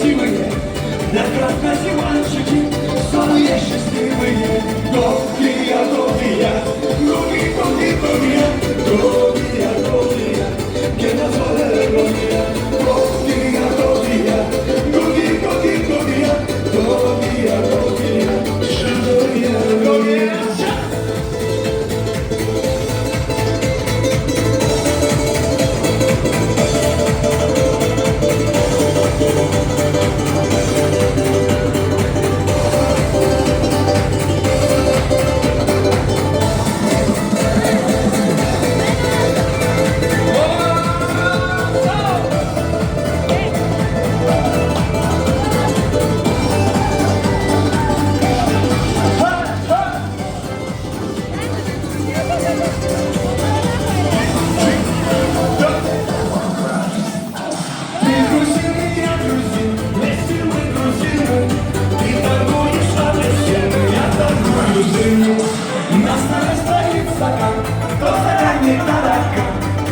красивые, прекрасные мальчики, самые счастливые. Долгие, долгие, долгие, долгие, долгие, долгие, долгие, que nos vale de gloria. Dolgие, dolgие, dolgие, dolgие, dolgие, dolgие, dolgie, Shadowia, dolgие.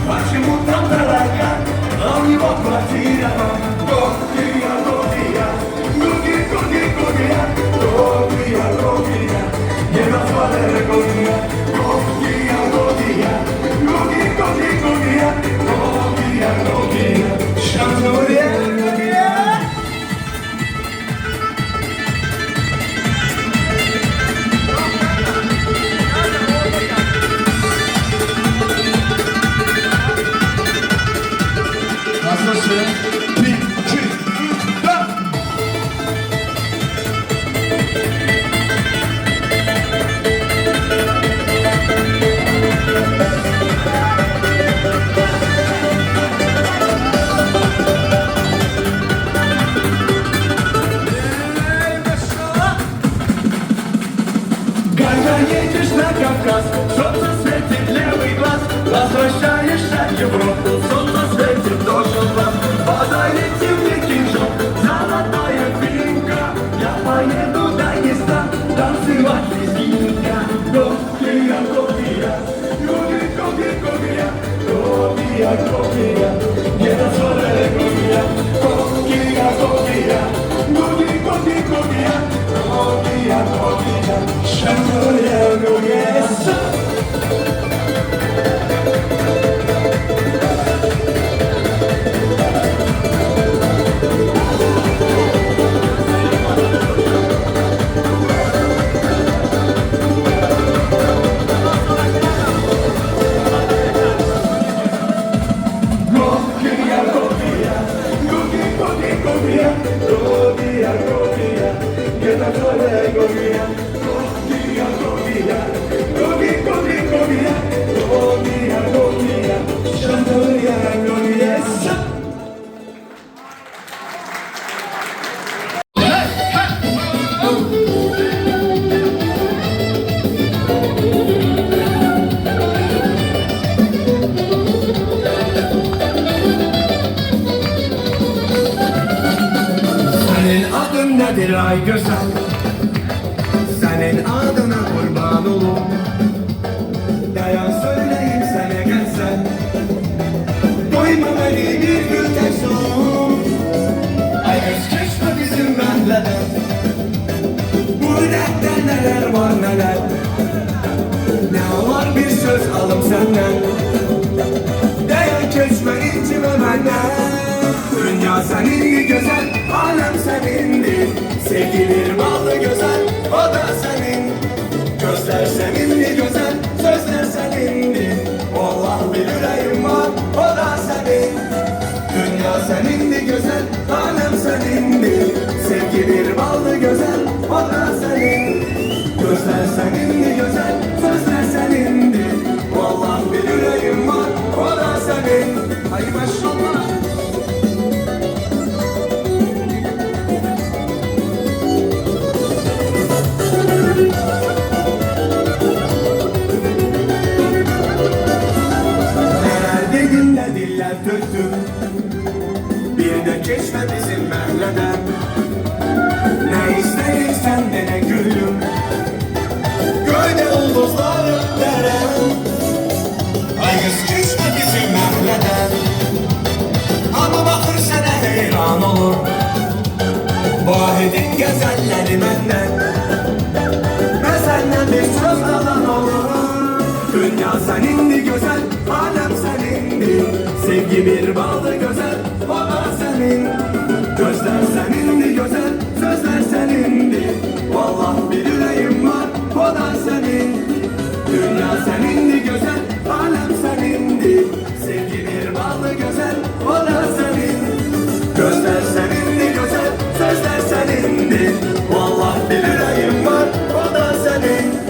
Почему там дорога, а у него квартира? Долгие, долгие, долгие, долгие, долгие, долгие, долгие, не назвали рекордия. Долгие, долгие, долгие, долгие, долгие, долгие, долгие, Шандория, долгие. Hazırsın. 1, 2, 3, 4. Когда едешь на Кавказ, солнце светит левый глаз, возвращаешься в Европу, солнце светит тоже в глаз. Подарите мне кинжал, золотая финка, я поеду в Дагестан, танцевать лезгинка. Долгие, долгие, долгие, долгие, долгие, долгие, долгие, не назвали рекордия. Долгие, долгие, долгие, долгие, долгие, долгие, долгие, Шандория, долгие. Senin adın nedir ay güzel? Senin adına kurban olup dayan söyleyeyim sana gelsen. Doyma beni bir gül tek solum. Ay göz geçme bizim benleden. Bu yürekte neler var neler. Ne var bir söz alım senden. Dayan geçme içime benden. Dünya senin güzel, alem senindir. Sevgilir ballı güzel, o da senin. Gözler seninli güzel, sözler senindir. Allah bir yüreğim var, o da senin. Dünya seninli güzel, alem senindir. Sevgilir ballı güzel, o da senin. Gözler seninli güzel, sözler senindir. Allah bir yüreğim var, o da senin. Ay maşallah. Diller döktüm, bir de geçme bizim mahalleden. Ne istersen de ne gülüm, göyde ulduzları deren. Ay kız geçme bizim mahalleden, ama bakır sana heyran olur. Vahidin güzelleri benden ve senden bir söz alan olur. Dünya senindi güzel, alem senindi. Sevgi bir bağlı güzel, o da senin. Gözler senindi güzel, sözler senindi. Vallahi bir yüreğim var, o da senin. Dünya senindi güzel, alem senindi. Sevgi bir bağlı güzel, o da senin. Gözler senindi güzel, sözler senindi. Vallahi bir yüreğim var, o da senin.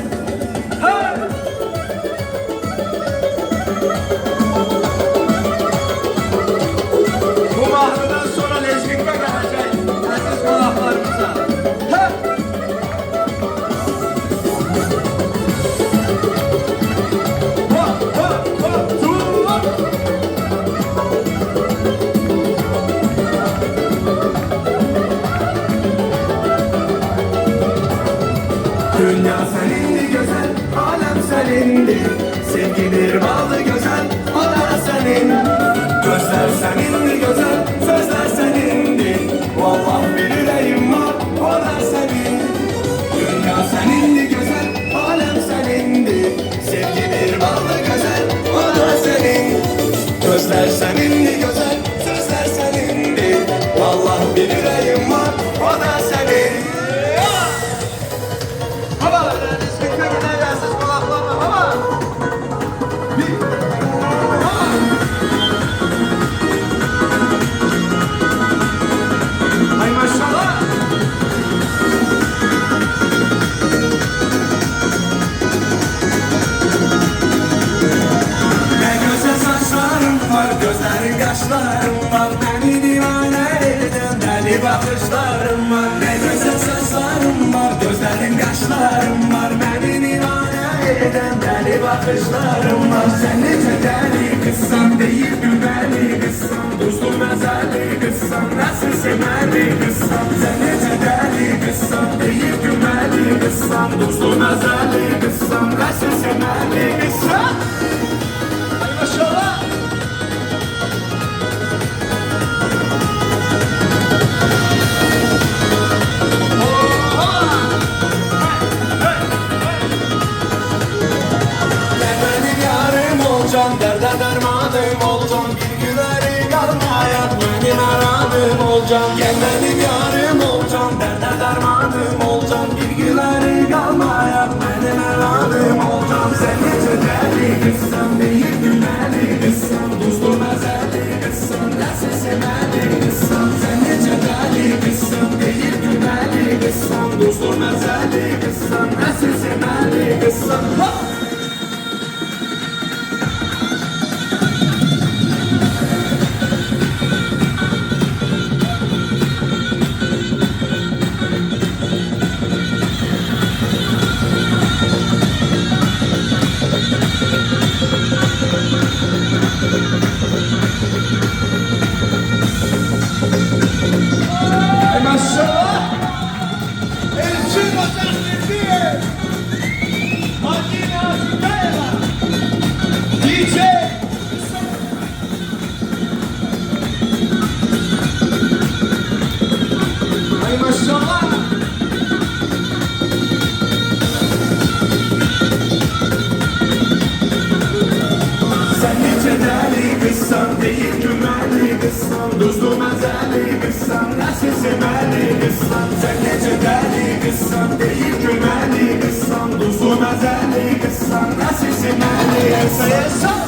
Bu mahrudan sonra lezginme gelecek aziz konaklarımıza. Dünya senindi güzel, alem senindi. Sevgi bir bağlı güzel, o da senin. Gözler senindi güzel, sözler senindi. Vallahi bir yüreğim var, o da senin. Dünya senindi güzel, alem senindi. Sevgi bir bağlı güzel, o da senin. Gözler senindi güzel, sözler senindi. Vallahi bir yüreğim var, o da senin. Baba! Lezginme gelsin kulaklarına baba! Hay maşallah! Ne güzel saçlarım var, gözlerin kaşlarım var. Beni divane eden deli bakışlarım var. Ne güzel saçlarım var, gözlerin kaşlarım var. Beni divane eden deli bakışlarım var. Sen nece deli kızsan, değil gülmeli kızsan. Dostum mezeli kızsan, nasıl sevmeli kızsan. Sen nece deli kızsan, değil gülmeli kızsan. Dostum mezeli kızsan, nasıl sevmeli kızsan. Hay maşallah! Derde dermanım olacağım, bir gülerim kalmayat benim aradığım olacağım. Gel benim yarım olacağım, derde dermanım olacağım, bir gülerim kalmayat benim aradığım olacağım. Sen nece deli kızsan, değil gülmeli kızsan. Dostum ezeli kızsan, nasıl sevmeli kızsan. Sen nece deli kızsan, değil gülmeli kızsan. Dostum ezeli kızsan, nasıl sevmeli kızsan. Maşallah! Elçin Başakşehir! Madina Zübeyla! DJ! Ay maşallah! Sen nece deli kızsan, değil güvenli kızsan. Dostum ezeli kızsan, nasıl sevmeli kızsan. Sen nece deli kızsan, değil güvenli kızsan. Dostum ezeli kızsan, nasıl sevmeli kızsan.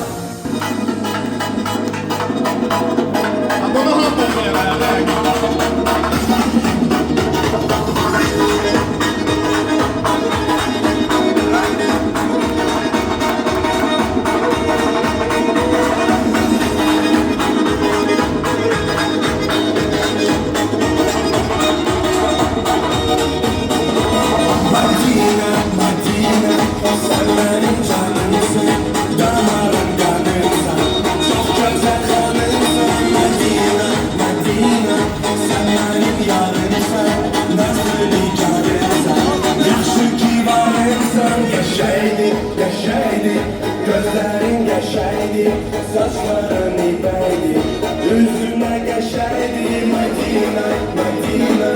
Bunu anlatmaya beraber. Gözlerin geçeydi, saçların ipeydi. Yüzüne geçeydi Medine, Medine.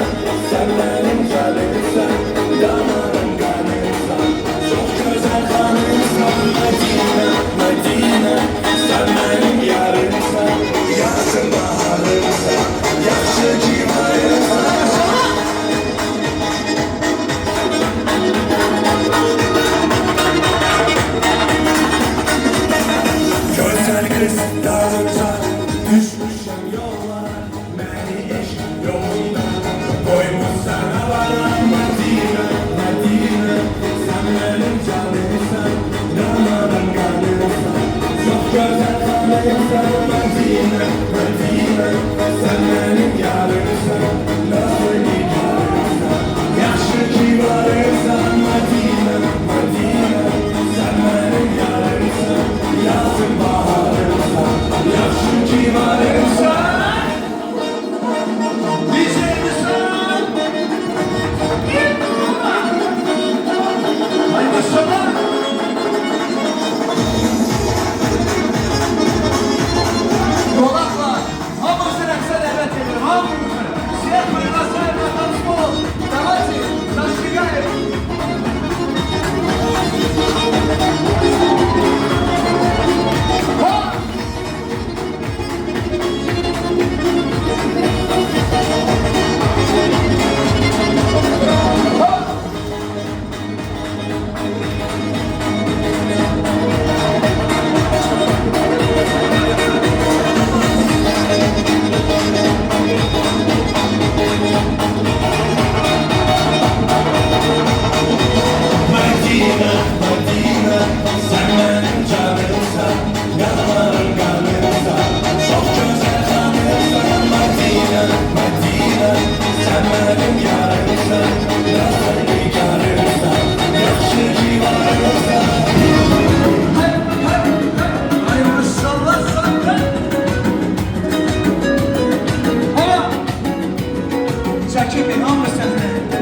çəkilin, hamı səndə.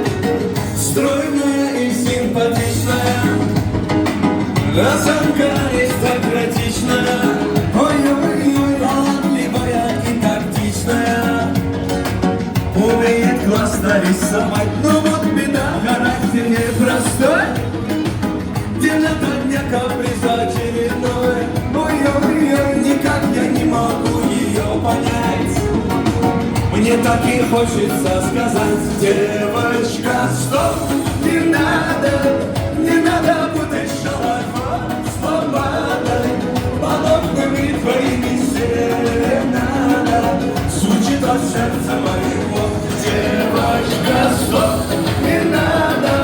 Стройная и симпатичная, осанка аристократичная, ой-ой-ой, талантливая и тактичная, умеет классно рисовать, но вот беда, характер непростой, темнота дня каприза очередной, ой-ой-ой, никак я не могу ее понять. Мне так и хочется сказать: девочка, стоп, не надо путать шалахо с ломбадой, подобными твоими серенада звучит от сердца моего. Девочка, стоп, не надо,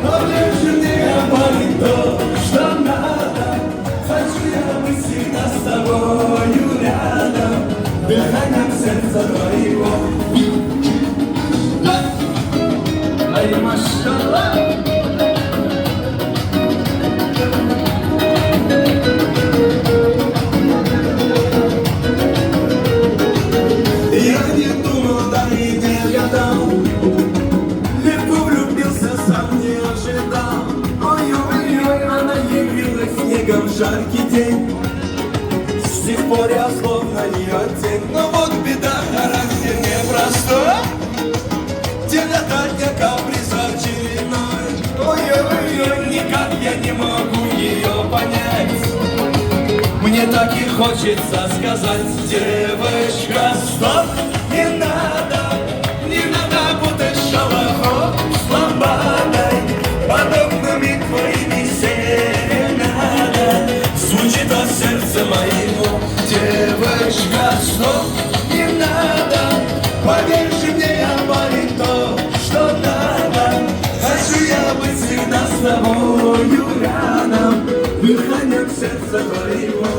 поверь мне, я парень то, что надо. Хочу я быть всегда с тобою рядом, дыханием сердца твоего. Ай, машаллах! Я не думал, да и не гадал, легко влюбился, сам не ожидал. Ой-ой-ой, она явилась снегом в жаркий день. С тех пор я словно ее тень. Но вот беда, характер непростой, темнота дня каприза очередной. Ой-ой-ой, никак я не могу ее понять. Мне так и хочется сказать: девочка, стоп, не надо путать шалахо с ламбадой, подобными твоими серенада звучит от сердца моего. Девочка, стоп, не надо, поверь мне, я парень то, что надо. Хочу я быть всегда с тобою рядом, дыханием сердца твоего.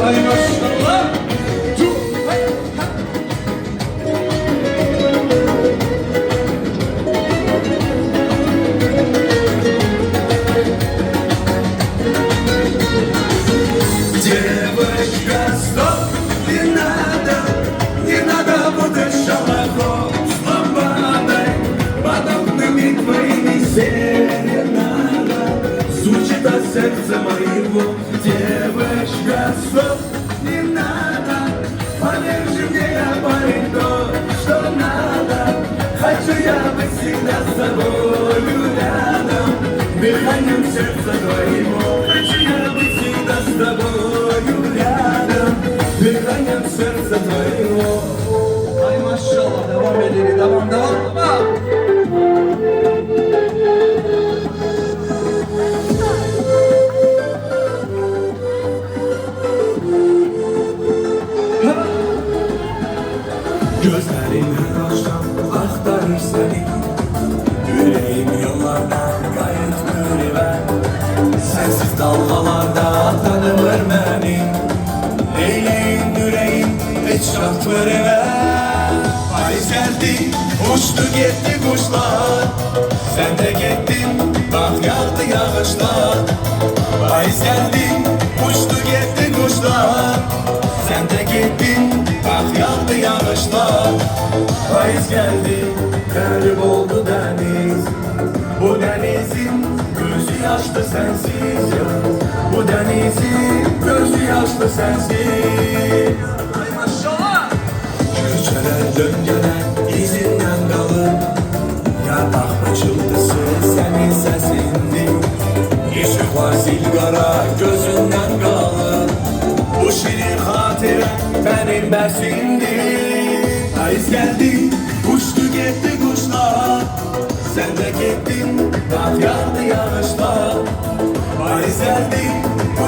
Ay maşallah. Девочка, стоп, не надо путать шалахо с ламбадой, подобными твоими серенада звучит от сердца моего. Девочка, стоп, не надо, поверь мне, я парень то, что надо. Хочу я быть всегда с тобою рядом, дыханием сердца твоего. Хочу я быть всегда с тобою рядом, дыханием сердца твоего. Ay maşallah, devam edelim, devam. Gözlerin her akşam aktarır seni, yüreğim yollardan kayıtmır ben. Sensiz dalgalarda tanımır beni, Leyleğin yüreğim hiç rahatmır ben. Payız geldi, uçtu gitti kuşlar, sen de gittin, bak yağdı yağışlar. Payız geldi, uçtu gitti kuşlar, sen de gittin, bak yağdı yağışlar. Payız geldi, kayboldu deniz, bu denizin gözü yaşlı sensiz ya. Bu denizin gözü yaşlı sensiz. Ay maşallah. Köçelen döngelen izinden kalır, yaprak pıçıltısı senin sesindir. Işıklar zilgara gözünden kalır, bu şirin hatire benim besimdir. Payız geldi, uçtu gitti kuşlar, sen de gittin, bak yağdı yağışlar. Payız geldi,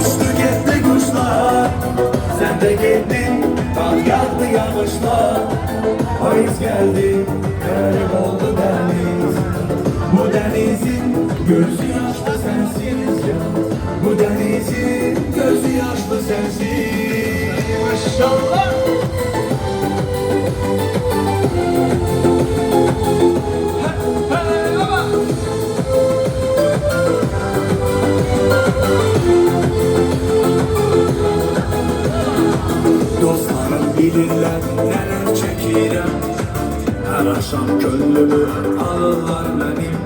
uçtu gitti kuşlar, sen de gittin, bak yağdı yağışlar. Payız geldi, kayboldu deniz, bu denizin gözü yaşlı sensiz ya. Bu denizin gözü yaşlı sensiz. Maşallah. Hey, hey, benim.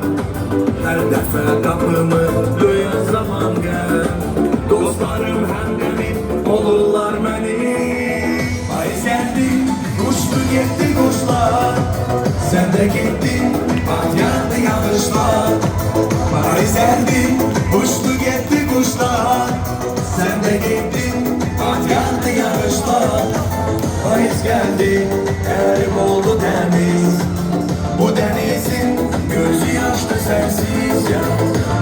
Her defa kapımı duyan zaman gel. Dostlarım hem benim olurlar benim. Ay geldi, uçtu gitti kuşlar. Sen de gittin, bak yağdı yağışlar. Ay geldi, uçtu gitti kuşlar. Sen de gittin, bak yağdı yağışlar. Payız geldi, erim oldu deniz. Bu denizin gözü yaşlı sensiz ya.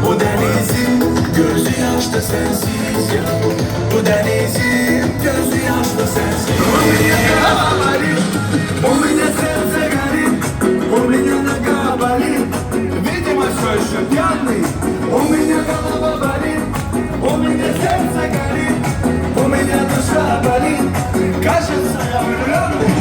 Bu denizin gözü yaşlı sensiz ya. Bu denizin gözü yaşlı sensiz. У меня сердце горит, у меня нога болит. Видимо, все еще пьяный. У меня голова болит, у меня сердце горит, у меня душа болит. Кажется, я влюбленный.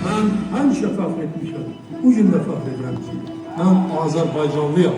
Mən həmişə fəxr etmişəm. Bu gün də fəxr edirəm ki, mən Azərbaycanlıyam.